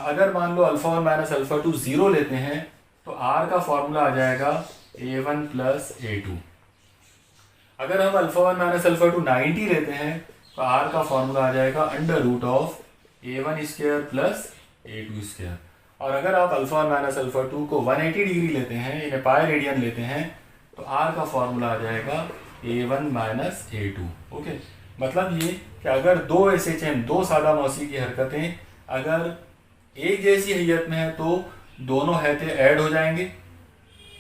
Speaker 2: अगर मान लो अल्फ़ा 1 माइनस अल्फ़ा 2 0 लेते हैं तो r का फॉर्मूला आ जाएगा a1 प्लस a2। अगर हम अल्फ़ा 1 माइनस अल्फ़ा 2 90 लेते हैं तो r का फॉर्मूला आ जाएगा under root of a1 square plus a2 square. और अगर आप अल्फ़ा 1 माइनस अल्फ़ा 2 को 180 डिग्री लेते हैं यानी पाई रेडियन लेते हैं तो r का फॉर्मूला आ जाएगा a1 माइनस a2। ओके, मतलब ये कि अगर दो SHM दो सादा मौसी की हरकतें अगर एक जैसी हैयत में है तो दोनों हैते ऐड हो जाएंगे।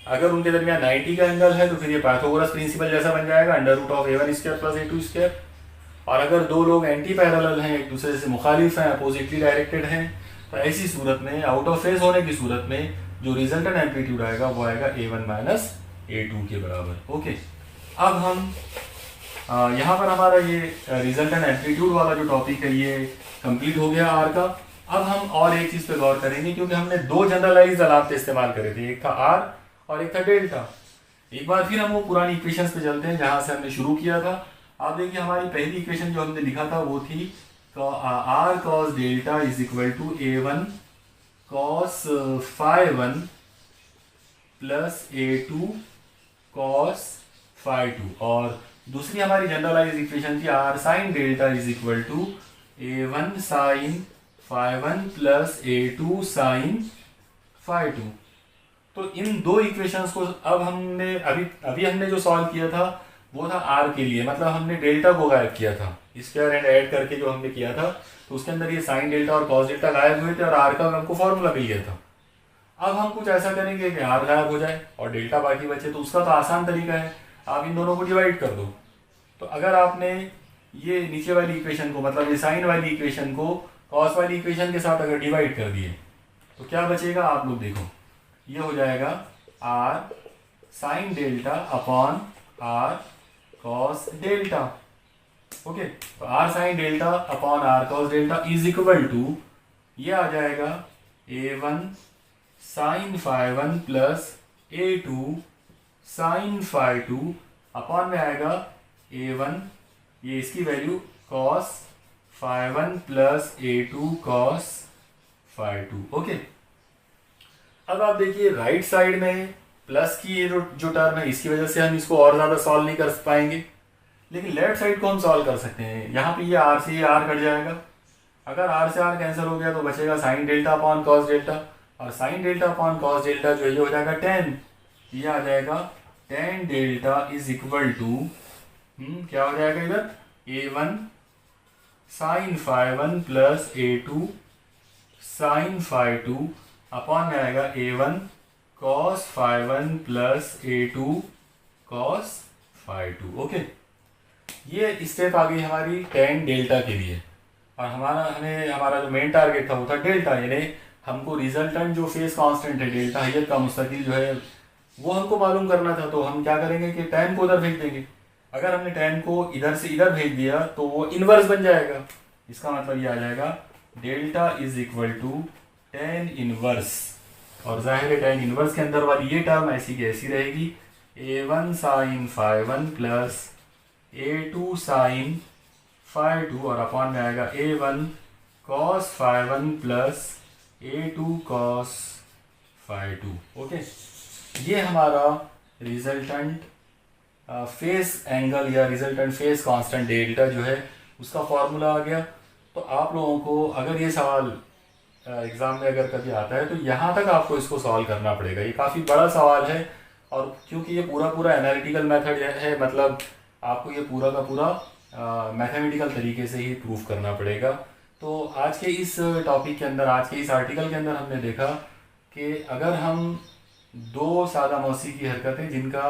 Speaker 2: अगर उनके दरमियान 90 का एंगल है तो फिर ये पाइथागोरस प्रिंसिपल जैसा बन जाएगा under root of a1 square plus a2 square. और अगर दो लोग एंटी पैरेलल हैं, एक दूसरे से मुखालिफ हैं, अपोजिटली डायरेक्टेड हैं, तो ऐसी सूरत में आउट ऑफ फेज होने की सूरत में जो रिजल्टेंट एम्पलीट्यूड आएगा वो आएगा a1 माइनस a2 के बराबर। ओके, अब हम यहाँ पर हमारा ये रिजल्टेंट एम्पलीट्यूड वाला जो टॉपिक है ये कंप्लीट हो गया आर का। अब हम और एक चीज़ पे गौर करेंगे क्योंकि हमने 2 जनरलाइज्ड अलामतें इस्तेमाल करे थे, एक था आर और एक था डेल्टा। एक बार फिर हम वो पुरानी इक्वेशंस पे चलते हैं जहाँ से हमने शुरू किया था। आप देखिए हमारी पहली इक्वेशन जो हमने लिखा था वो थी R cos delta is equal to a1 cos phi 1 plus a2 cos phi 2, और दूसरी हमारी जनरलाइज इक्वेशन थी R sine delta is equal to a1 sine phi 1 plus a2 sine phi 2। तो इन दो इक्वेशंस को अब हमने अभी हमने जो सॉल्व किया था वो था आर के लिए, मतलब हमने डेल्टा को गायब किया था, स्क्वायर एंड ऐड करके जो हमने किया था तो उसके अंदर ये साइन डेल्टा और कॉस डेल्टा गायब हुए थे और आर का हमको फॉर्मूला मिल गया था। अब हम कुछ ऐसा करेंगे कि आर गायब हो जाए और डेल्टा बाकी बचे, तो उसका तो आसान तरीका है, आप इन दोनों को डिवाइड कर दो। तो अगर आपने ये नीचे वाली इक्वेशन को मतलब ये साइन वाली इक्वेशन को कॉस वाली इक्वेशन के साथ अगर डिवाइड कर दिए तो क्या बचेगा, आप लोग देखो, ये हो जाएगा R sine delta upon R cos delta. Okay, तो R sine delta upon R cos delta is equal to ये आ जाएगा a1 sine phi 1 plus a2 sine phi 2 upon में आएगा a1 ये इसकी value cos phi 1 plus a2 cos phi 2। Okay, अब आप देखिए राइट साइड में प्लस की ये जो टर्म है इसकी वजह से हम इसको और ज़्यादा सॉल्व नहीं कर पाएंगे, लेकिन लेफ्ट साइड को हम सॉल्व कर सकते हैं। यहाँ पे ये आर से ये आर कट जाएगा, अगर आर से आर कैंसिल हो गया तो बचेगा sine delta upon cos delta, और sine delta upon cos delta जो ये हो जाएगा टेन, ये आ जाएगा tan delta is equal to क्या हो जाएगा इधर a1 sine phi 1 plus a2 sine phi 2 upon में आएगा a1 cos phi 1 plus a2 cos phi 2। Okay, ये स्टेप आ गई हमारी टेन डेल्टा के लिए, और हमारा जो मेन टारगेट था वो था डेल्टा, यानी हमको रिजल्टेंट जो फेस कांस्टेंट है डेल्टा हैयत का मुस्तकिल जो है वो हमको मालूम करना था। तो हम क्या करेंगे कि टेन को उधर भेज देंगे। अगर हमने टेन को इधर से इधर भेज दिया तो वो इनवर्स बन जाएगा, इसका मतलब ये आ जाएगा delta is equal to tan inverse, और जाहिर है टेन इनवर्स के अंदर वाली ये टर्म ऐसी की ऐसी रहेगी a1 sine phi 1 plus a2 sine phi 2 और अपॉन में आएगा a1 cos phi 1 plus a2 cos phi 2। Okay, ये हमारा रिजल्टेंट फेस एंगल या रिजल्टेंट फेस कांस्टेंट डेल्टा जो है उसका फॉर्मूला आ गया। तो आप लोगों को अगर ये सवाल एग्ज़ाम में अगर कभी आता है तो यहाँ तक आपको इसको सॉल्व करना पड़ेगा। ये काफ़ी बड़ा सवाल है, और क्योंकि ये पूरा पूरा एनालिटिकल मेथड है, मतलब आपको ये पूरा का पूरा मैथमेटिकल तरीके से ही प्रूव करना पड़ेगा। तो आज के इस टॉपिक के अंदर, आज के इस आर्टिकल के अंदर हमने देखा कि अगर हम दो सादा मौसी की हरकतें जिनका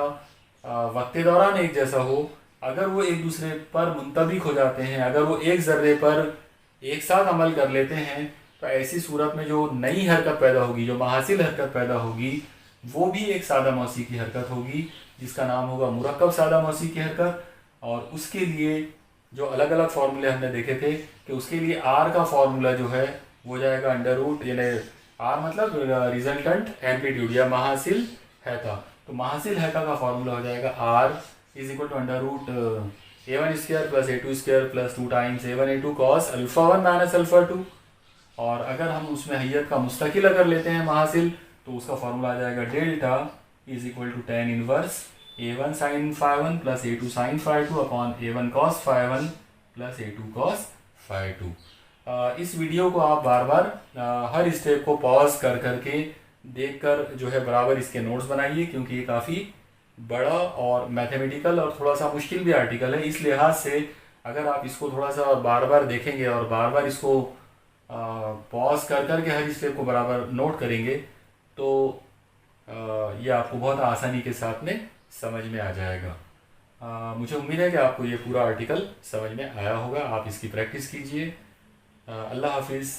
Speaker 2: वक्त दौरान एक जैसा हो, अगर वो एक दूसरे पर मुंतबिक हो जाते हैं, अगर वो एक ज़र्रे पर एक साथ अमल कर लेते हैं, तो ऐसी सूरत में जो नई हरकत पैदा होगी, जो महासिल हरकत पैदा होगी, वो भी एक सादा मौसी की हरकत होगी जिसका नाम होगा मुरक्कब सादा मौसी की हरकत। और उसके लिए जो अलग अलग फार्मूले हमने देखे थे कि उसके लिए आर का फार्मूला जो है वो जाएगा अंडर रूट, यानी आर मतलब रिजल्टेंट एम्पलीट्यूड या महासिल हैता। तो महासिल हैता का फार्मूला हो जाएगा R is equal to under root a1 square plus a2 square plus 2 times a1 a2 cos alpha 1 minus alpha 2। और अगर हम उसमें हैयत का मुस्तकिल अगर लेते हैं महासिल, तो उसका फार्मूला आ जाएगा delta is equal to tan inverse a1 sine phi 1 plus a2 sine phi 2 upon a1 cos phi 1 plus a2 cos phi 2। इस वीडियो को आप बार बार हर स्टेप को पॉज कर करके देखकर जो है बराबर इसके नोट्स बनाइए, क्योंकि ये काफ़ी बड़ा और मैथमेटिकल और थोड़ा सा मुश्किल भी आर्टिकल है। इस लिहाज से अगर आप इसको थोड़ा सा बार बार देखेंगे और बार बार इसको पॉज कर करके हर स्टेप को बराबर नोट करेंगे, तो ये आपको बहुत आसानी के साथ में समझ में आ जाएगा। मुझे उम्मीद है कि आपको ये पूरा आर्टिकल समझ में आया होगा। आप इसकी प्रैक्टिस कीजिए। अल्लाह हाफिज़।